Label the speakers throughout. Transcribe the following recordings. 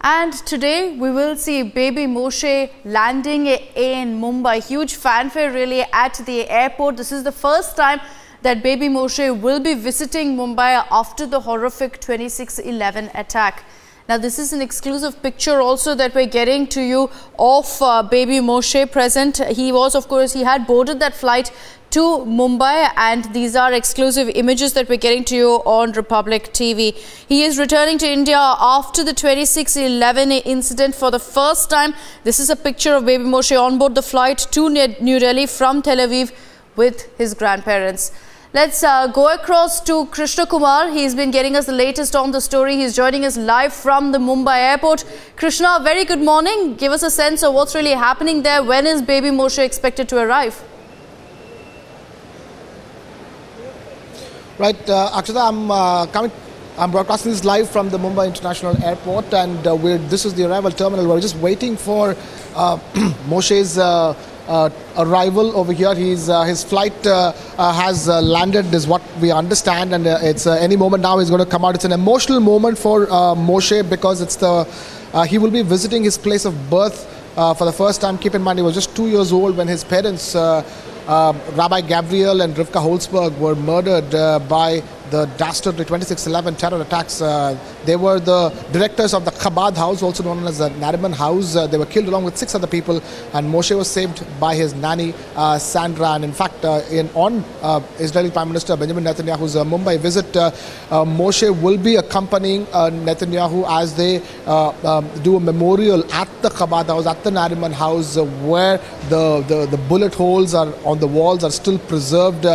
Speaker 1: And today we will see baby Moshe landing in Mumbai. Huge fanfare really at the airport. This is the first time that baby Moshe will be visiting Mumbai after the horrific 26/11 attack. Now, this is an exclusive picture also that we're getting to you of baby Moshe present. He was, of course, he had boarded that flight to Mumbai, and these are exclusive images that we're getting to you on Republic TV. He is returning to India after the 26/11 incident for the first time. This is a picture of baby Moshe on board the flight to New Delhi from Tel Aviv with his grandparents. Let's go across to Krishna Kumar. He's been getting us the latest on the story. He's joining us live from the Mumbai airport. Krishna, very good morning. Give us a sense of what's really happening there. When is baby Moshe expected to arrive?
Speaker 2: Right, Akshata, I'm broadcasting this live from the Mumbai International Airport, and this is the arrival terminal. We're just waiting for Moshe's arrival over here. His flight has landed, is what we understand, and it's any moment now he's going to come out. It's an emotional moment for Moshe because it's he will be visiting his place of birth for the first time. Keep in mind, he was just 2 years old when his parents, Rabbi Gabriel and Rivka Holzberg, were murdered by the dastardly 26/11 terror attacks. They were the directors of the Chabad house, also known as the Nariman house. They were killed along with 6 other people, and Moshe was saved by his nanny, Sandra. And in fact, on Israeli Prime Minister Benjamin Netanyahu's Mumbai visit, Moshe will be accompanying Netanyahu as they do a memorial at the Chabad house, at the Nariman house, where the bullet holes are on the walls are still preserved.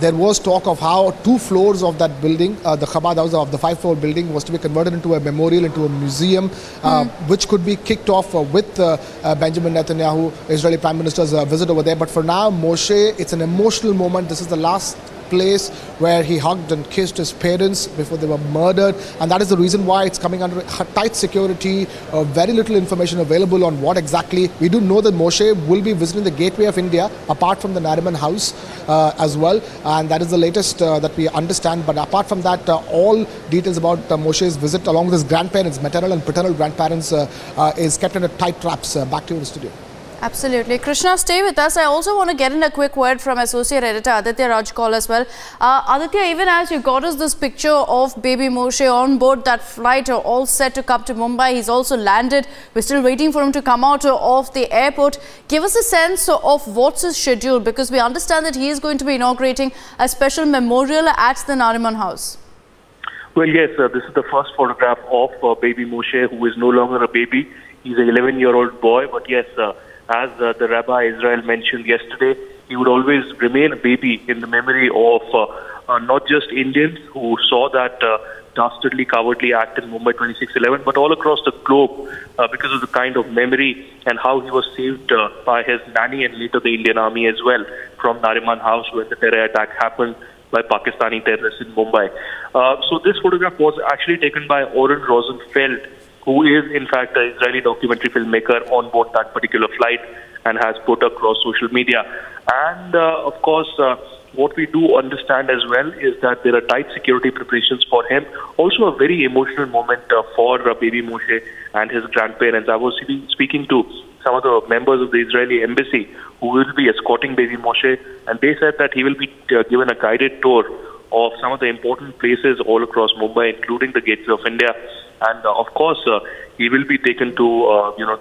Speaker 2: There was talk of how 2 floors of that building, the Chabad house of the 5-floor building, was to be converted into a memorial, into a museum, which could be kicked off with Benjamin Netanyahu, Israeli Prime Minister's visit over there. But for now, Moshe, it's an emotional moment. This is the last place where he hugged and kissed his parents before they were murdered, and that is the reason why it's coming under tight security. Very little information available on what exactly. We do know that Moshe will be visiting the Gateway of India apart from the Nariman house as well, and that is the latest that we understand. But apart from that, all details about Moshe's visit along with his grandparents, maternal and paternal grandparents, is kept under tight traps. Back to you in the studio.
Speaker 1: Absolutely. Krishna, stay with us. I also want to get in a quick word from Associate Editor Aditya Rajkol as well. Aditya, even as you got us this picture of baby Moshe on board that flight, all set to come to Mumbai. He's also landed. We're still waiting for him to come out of the airport. Give us a sense of what's his schedule, because we understand that he is going to be inaugurating a special memorial at the Nariman house.
Speaker 3: Well, yes, this is the first photograph of baby Moshe, who is no longer a baby. He's an 11-year-old boy, but yes, as the Rabbi Israel mentioned yesterday, he would always remain a baby in the memory of not just Indians who saw that dastardly, cowardly act in Mumbai 26/11, but all across the globe because of the kind of memory and how he was saved by his nanny and later the Indian Army as well from Nariman House when the terror attack happened by Pakistani terrorists in Mumbai. So this photograph was actually taken by Oren Rosenfeld, who is in fact an Israeli documentary filmmaker on board that particular flight and has put across social media. And of course, what we do understand as well is that there are tight security preparations for him. Also a very emotional moment for baby Moshe and his grandparents. I was speaking to some of the members of the Israeli embassy who will be escorting baby Moshe, and they said that he will be given a guided tour of some of the important places all across Mumbai, including the Gateway of India. And of course, he will be taken to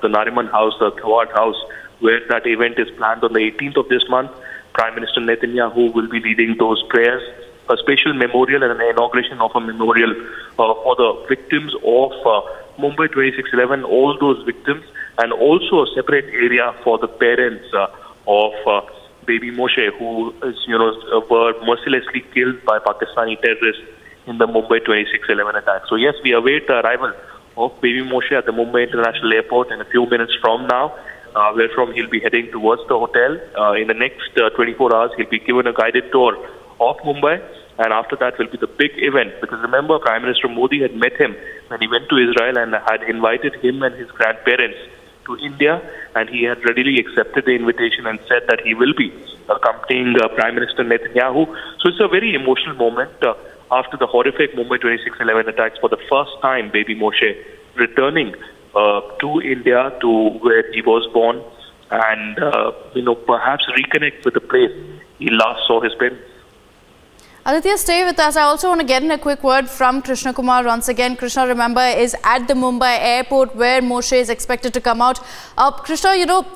Speaker 3: the Nariman house, the Chabad house, where that event is planned on the 18th of this month. Prime Minister Netanyahu will be leading those prayers, a special memorial and an inauguration of a memorial for the victims of Mumbai 26/11, all those victims, and also a separate area for the parents of baby Moshe, who were mercilessly killed by Pakistani terrorists in the Mumbai 26/11 attack. So yes, we await the arrival of baby Moshe at the Mumbai International Airport in a few minutes from now, where from he'll be heading towards the hotel. In the next 24 hours, he'll be given a guided tour of Mumbai, and after that will be the big event. Because remember, Prime Minister Modi had met him when he went to Israel and had invited him and his grandparents to India, and he had readily accepted the invitation and said that he will be accompanying Prime Minister Netanyahu. So it's a very emotional moment. After the horrific Mumbai 26/11 attacks, for the first time, baby Moshe returning to India, to where he was born, and perhaps reconnect with the place he last saw his parents.
Speaker 1: Aditya, stay with us. I also want to get in a quick word from Krishna Kumar once again. Krishna, remember, is at the Mumbai airport where Moshe is expected to come out. Krishna,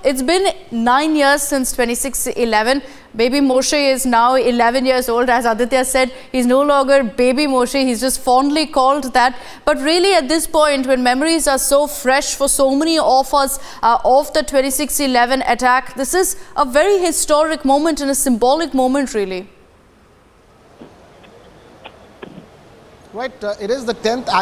Speaker 1: it's been 9 years since 26/11. Baby Moshe is now 11 years old. As Aditya said, he's no longer baby Moshe. He's just fondly called that. But really at this point, when memories are so fresh for so many of us of the 26/11 attack, this is a very historic moment and a symbolic moment, really.
Speaker 2: Right, it is the 10th anniversary.